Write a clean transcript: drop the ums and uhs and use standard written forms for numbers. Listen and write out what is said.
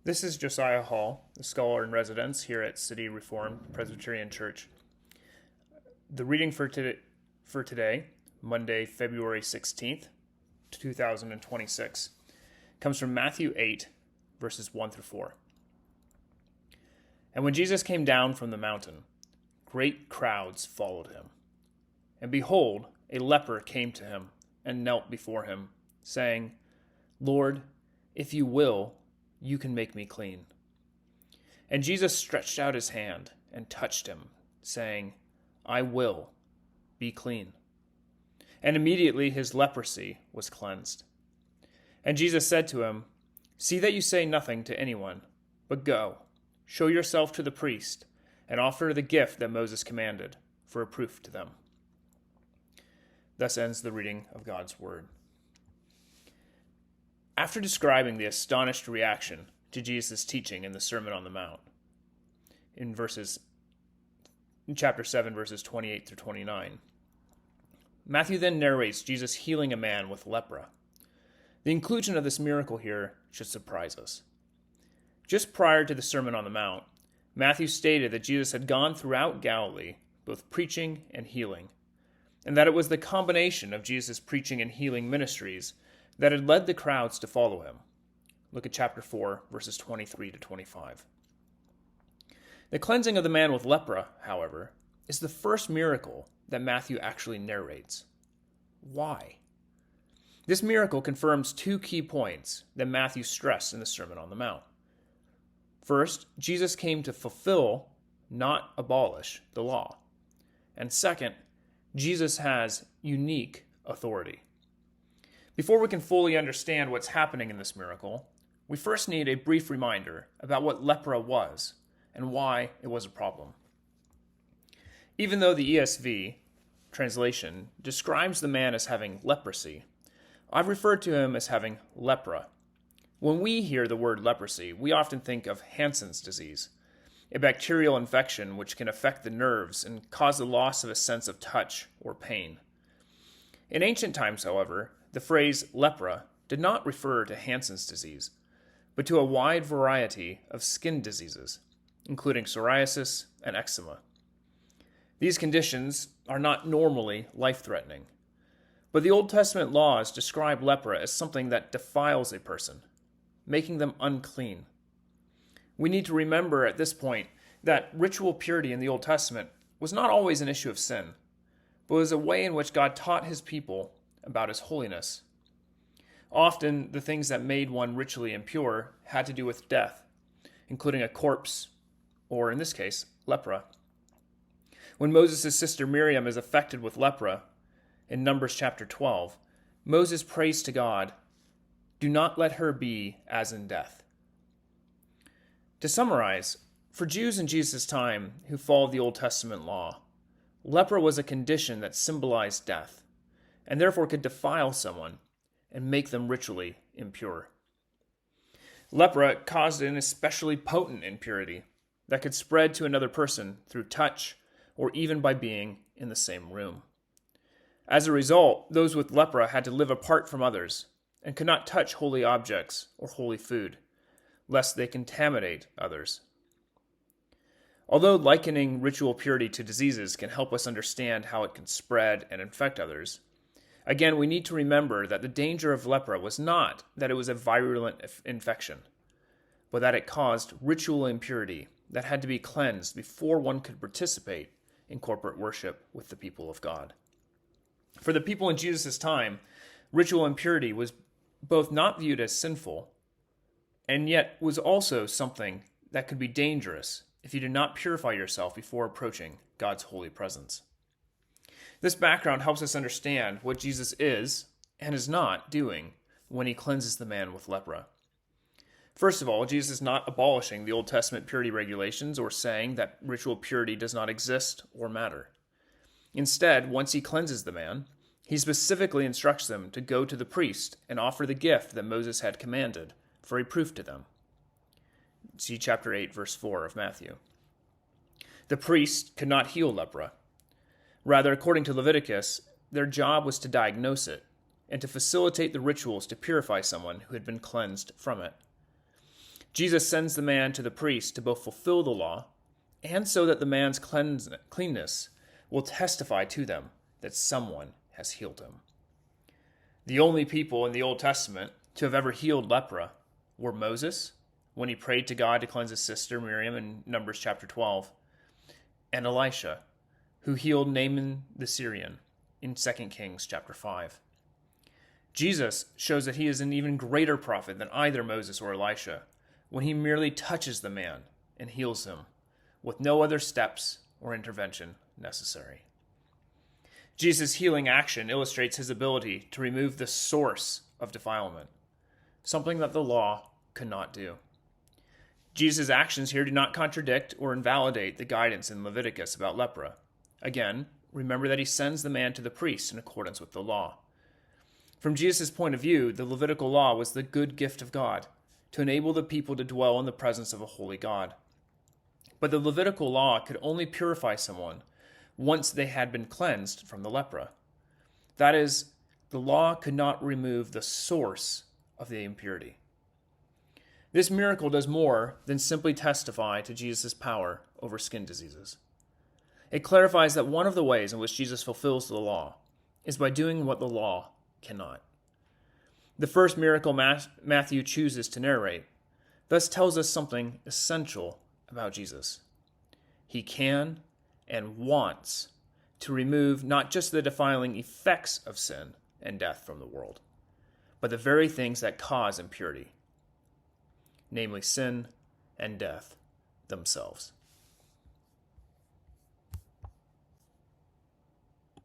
This is Josiah Hall, the scholar in residence here at City Reformed Presbyterian Church. The reading for today, Monday, February 16th, 2026, comes from Matthew 8, verses 1 through 4. And when Jesus came down from the mountain, great crowds followed him. And behold, a leper came to him and knelt before him, saying, Lord, if you will, you can make me clean. And Jesus stretched out his hand and touched him, saying, I will, be clean. And immediately his leprosy was cleansed. And Jesus said to him, See that you say nothing to anyone, but go, show yourself to the priest, and offer the gift that Moses commanded, for a proof to them. Thus ends the reading of God's word. After describing the astonished reaction to Jesus' teaching in the Sermon on the Mount, in chapter 7, verses 28 through 29, Matthew then narrates Jesus healing a man with lepra. The inclusion of this miracle here should surprise us. Just prior to the Sermon on the Mount, Matthew stated that Jesus had gone throughout Galilee, both preaching and healing, and that it was the combination of Jesus' preaching and healing ministries that had led the crowds to follow him. Look at chapter 4, verses 23 to 25. The cleansing of the man with lepra, however, is the first miracle that Matthew actually narrates. Why? This miracle confirms two key points that Matthew stressed in the Sermon on the Mount. First, Jesus came to fulfill, not abolish, the law. And second, Jesus has unique authority. Before we can fully understand what's happening in this miracle, we first need a brief reminder about what lepra was and why it was a problem. Even though the ESV translation describes the man as having leprosy, I've referred to him as having lepra. When we hear the word leprosy, we often think of Hansen's disease, a bacterial infection which can affect the nerves and cause the loss of a sense of touch or pain. In ancient times, however, the phrase lepra did not refer to Hansen's disease, but to a wide variety of skin diseases, including psoriasis and eczema. These conditions are not normally life-threatening, but the Old Testament laws describe lepra as something that defiles a person, making them unclean. We need to remember at this point that ritual purity in the Old Testament was not always an issue of sin, but was a way in which God taught his people about his holiness. Often, the things that made one ritually impure had to do with death, including a corpse, or in this case, lepra. When Moses' sister Miriam is affected with lepra, in Numbers chapter 12, Moses prays to God, Do not let her be as in death. To summarize, for Jews in Jesus' time who followed the Old Testament law, lepra was a condition that symbolized death, and therefore could defile someone and make them ritually impure. Lepra caused an especially potent impurity that could spread to another person through touch or even by being in the same room. As a result, those with lepra had to live apart from others and could not touch holy objects or holy food, lest they contaminate others. Although likening ritual purity to diseases can help us understand how it can spread and infect others, again, we need to remember that the danger of lepra was not that it was a virulent infection, but that it caused ritual impurity that had to be cleansed before one could participate in corporate worship with the people of God. For the people in Jesus' time, ritual impurity was both not viewed as sinful, and yet was also something that could be dangerous if you did not purify yourself before approaching God's holy presence. This background helps us understand what Jesus is and is not doing when he cleanses the man with lepra. First of all, Jesus is not abolishing the Old Testament purity regulations or saying that ritual purity does not exist or matter. Instead, once he cleanses the man, he specifically instructs them to go to the priest and offer the gift that Moses had commanded for a proof to them. See chapter 8, verse 4 of Matthew. The priest could not heal lepra. Rather, according to Leviticus, their job was to diagnose it and to facilitate the rituals to purify someone who had been cleansed from it. Jesus sends the man to the priest to both fulfill the law and so that the man's cleanness will testify to them that someone has healed him. The only people in the Old Testament to have ever healed lepra were Moses, when he prayed to God to cleanse his sister Miriam in Numbers chapter 12, and Elisha, who healed Naaman the Syrian in 2 Kings chapter 5. Jesus shows that he is an even greater prophet than either Moses or Elisha when he merely touches the man and heals him, with no other steps or intervention necessary. Jesus' healing action illustrates his ability to remove the source of defilement, something that the law could not do. Jesus' actions here do not contradict or invalidate the guidance in Leviticus about lepra. Again, remember that he sends the man to the priest in accordance with the law. From Jesus' point of view, the Levitical law was the good gift of God to enable the people to dwell in the presence of a holy God. But the Levitical law could only purify someone once they had been cleansed from the lepra. That is, the law could not remove the source of the impurity. This miracle does more than simply testify to Jesus' power over skin diseases. It clarifies that one of the ways in which Jesus fulfills the law is by doing what the law cannot. The first miracle Matthew chooses to narrate thus tells us something essential about Jesus. He can and wants to remove not just the defiling effects of sin and death from the world, but the very things that cause impurity, namely sin and death themselves.